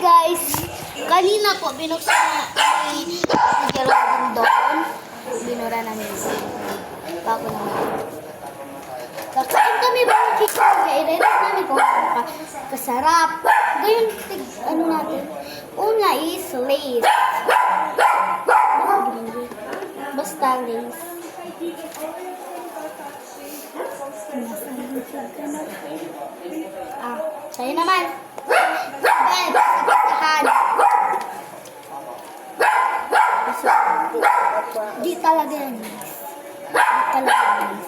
guys, kanina po binuksan na ni Geraldine doon. Binura namin bago naman. Kakain kami ba ng chicken? Kailan namin kung kasarap. Ngayon, ano natin? Una is Lace. Basta Lace. Sa'yo naman. Ben, sasahan. Di talaga yan. Di talaga yan.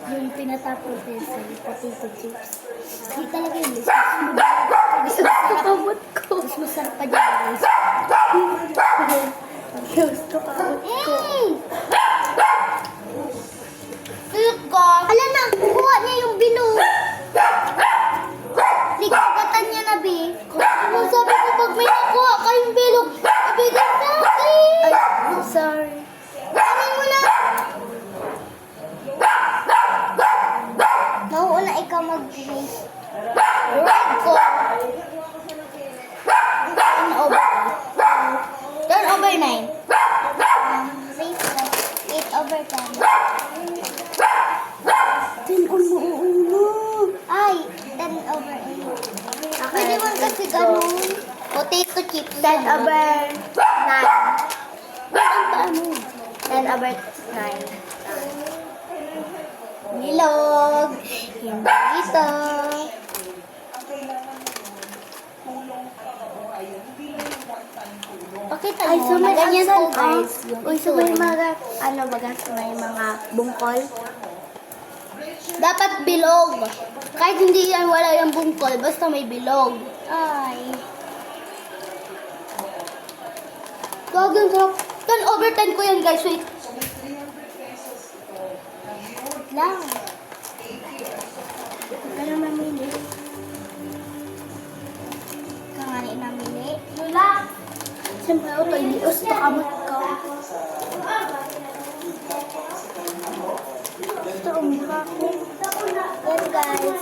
Yung pinatapos din sa potato chips. Di talaga yan. Mas masarap pa dyan. Gusto kabot ko. Alam na, kuha niya yung bilog. Ligatan niya na, be. Ano sabi ko pag may nakuha kayong bilog, ibigay sa akin. Ay, sorry. Kanin mo na. Nauuna ikaw mag-race. Red ko. 10/9. Race ka. 8/10. 10/8. Ay, 10/8. Pwede man kasi ganun. Potato chips. 10/9. Ano? 10/9. Nilog. Hindi ito. Pakita Ay, mo. so may Ganyan asan, po guys. Uy, so may mga, ano baga, may mga bungkol. Dapat bilog. Kahit hindi yan wala yung bungkol, basta may bilog. Ay. Gagawin ko. 10/10 ko yan guys. Wait. Wait lang. Huwag ka na mamili. Kangani namili. Lula. Siyempre, ito, hindi gusto kamot ko. Ito, umura ko. Yan guys.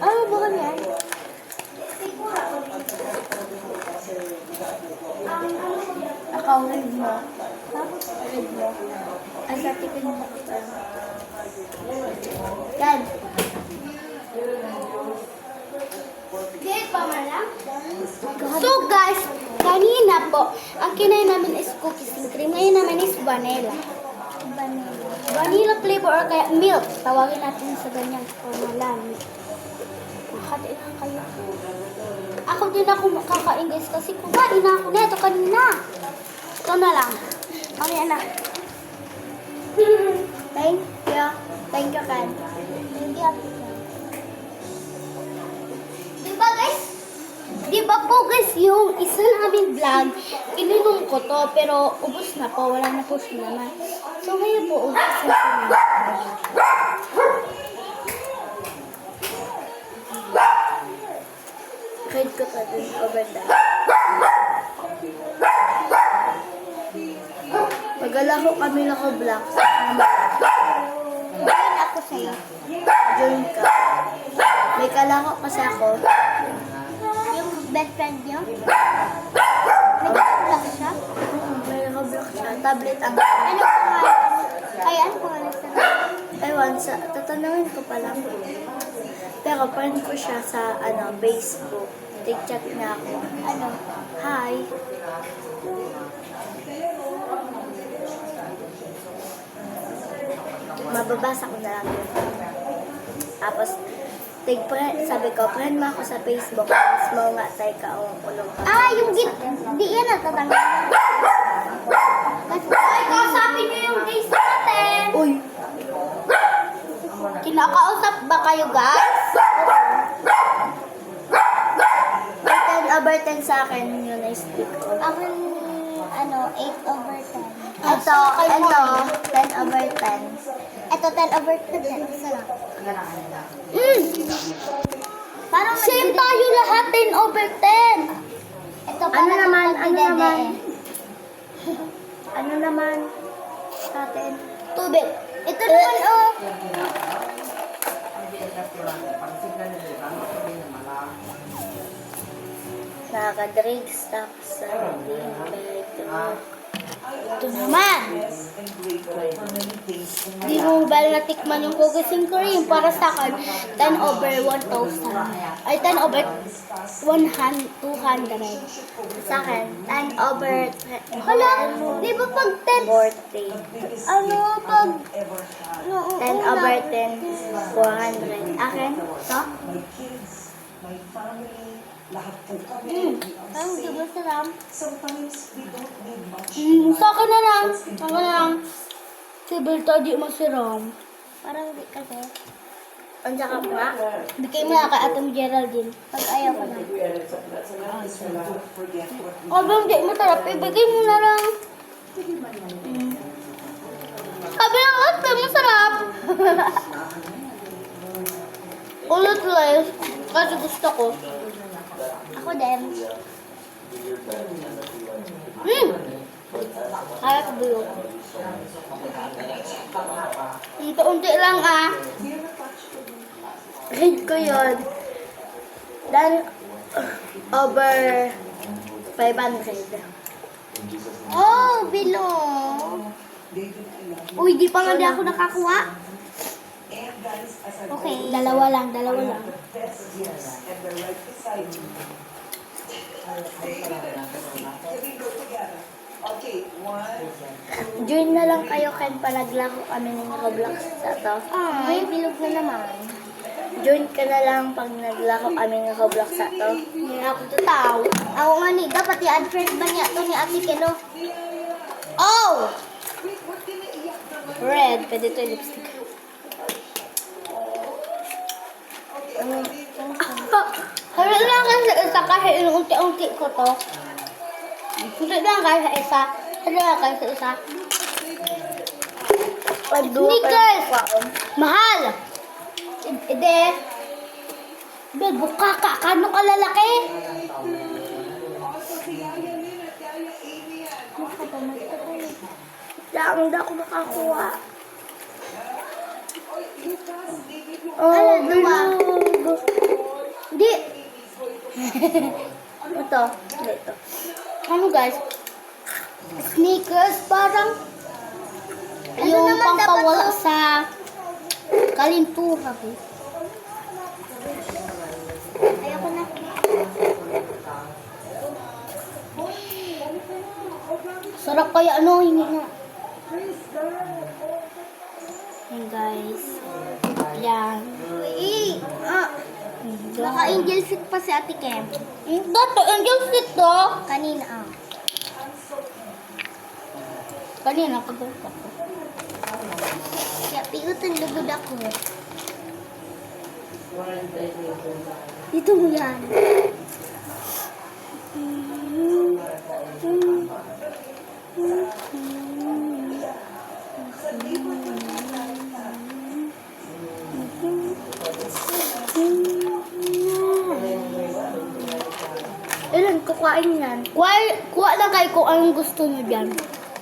Ano ba yan? Akawin mo. Akawin mo. Ay, sa tikin mo. Yan. So guys, kanina po, ang kinain namin is cookies and cream. Ngayon naman is vanilla. Vanilla flavor or kaya milk. Tawagin natin sa ganyang pangalan. Nakatiin lang kayo. Ako din ako makakain guys kasi kumain na ako neto kanina. Ito na lang. Mamaya na. Thank you. Thank you, Kat. Thank you. Diba guys? Diba po guys yung isa naming vlog, ininom ko to pero ubos na po. Wala na po siya naman. So ngayon po ubos na po. Kahit ko pa din over that. Pagala ko kami naka-block. Join ako sa'yo. Join ka. May kalako kasi ako. Yung best friend niyo? May nag-vlog siya? May naka-block siya. Tablet ang... Ano pangalan? Ay, ano pangalan sa Ewan, tatanungin ko pa lang. Pero friend ko siya sa Facebook. Take-chat na ako. ano? Hi. Mababasa ko na lang yun. Tapos, sabi ko, friend mo ako sa Facebook. Mas mo nga tayo ka o ulong ka. Ah, yung di yan natatanggal. Ay, kausapin niyo yung guys natin. Uy! Kinakausap ba kayo guys? May 10/10 sa akin yun na stick ko. Ako 8/10. Ito, 10/10. Ito 10/10. Isa lang. Parang same tayo lahat 10/10. Ito pa Ano naman? eh. Ano naman sa atin? Tubig. Ito naman, oh. Nakaka-drinks, tapos sa Ito naman. Di mo ba natikman yung cookies and cream? Para sa akin, 10 over 1,000. Ay, 10 over 100, 200. Sa akin, 10 over Hala, di ba pag 10, 40. ano, pag, 10 over 10, 400. Akin, to? Ang diba sarap? Sa akin na lang. Sa akin na lang. Si Berta di masiram. Parang di kasi. Ang saka po nga. Bigay mo na kay Atong Geraldine. Pag ayaw ko na. Abang di masarap, ibigay mo na lang. Sabi ng ate, masarap. Ulit guys. Kasi gusto ko. Ako din. Harap buyo. Unti-unti lang ah. Read ko yun. Then, over 500. Oh, bilo. Uy, di pa nga di ako nakakuha. Okay. Dalawa lang. Join na lang kayo kahit panaglako kami ng Roblox sa to. Ay, bilog na naman. Join ka na lang pag naglako kami ng Roblox sa to. Hindi na ako tataw. Ako nga ni, dapat i-add friend ba niya ito ni Ate Keno? Oh! Red, pwede ito yung lipstick. Hala lang kasi isa kahit unti-unti ko to. Hindi lang kahit isa. Hala lang kahit isa. Sneakers! Mahal! Ide. Be, buka ka. Kano ka lalaki? Lang, hindi ako makakuha. Ala, dua. Hindi. Ito. Ito. Ano guys? Sneakers parang Ano yung naman pampawala dapat to? sa kalintuhan. Ayoko na. Sarap kaya ano, hindi nga. Yan guys. Yan. Uy! Naka-angel fit pa si Ate Kem. Dato, angel fit to. Kanina Kanina, kagawa ko. Kaya pigot ang lugod ako. Dito mo yan. Ilan kukuhain yan? Kuha lang kayo kung anong gusto nyo dyan.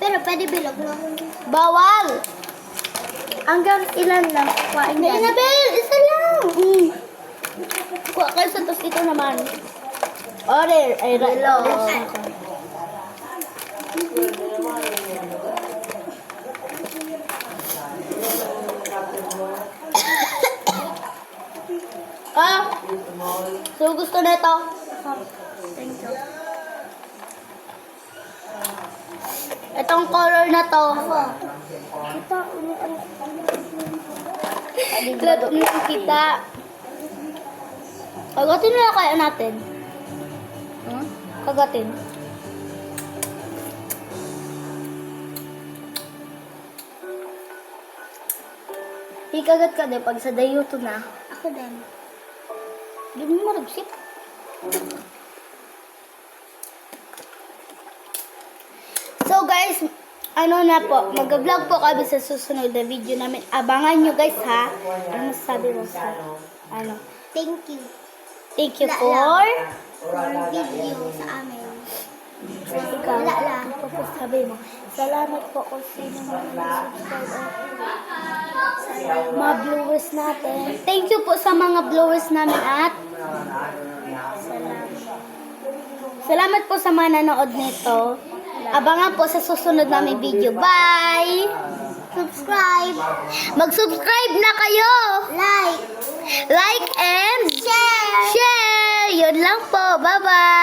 Pero pwede bilog no? Bawal! Hanggang ilan lang kukuhain Hindi, yan? Annabelle! Isa lang! Kuha kayo sa tapos ito naman. Ore, ay Hello. Ah! So gusto na ito? Thank you. Itong color na to. Kita, Lahat na kita. Kagatin na kaya natin. Kagatin. Ikagat ka din pag sa dayuto na. Ako din. Hindi mo maragsit. So guys, ano na po, mag-vlog po kami sa susunod na video namin. Abangan nyo guys ha. Ano masasabi mo sa, ano? Thank you. Thank you for... For video sa amin. Ikaw, Wala lang. sabi mo, salamat po kung sino mga subscribe mga viewers natin. Thank you po sa mga viewers namin at salamat po sa mga nanood nito. Abangan po sa susunod naming video. Bye! Subscribe. Mag-subscribe na kayo! Like. Like and Share. share! Yun lang po. Bye-bye!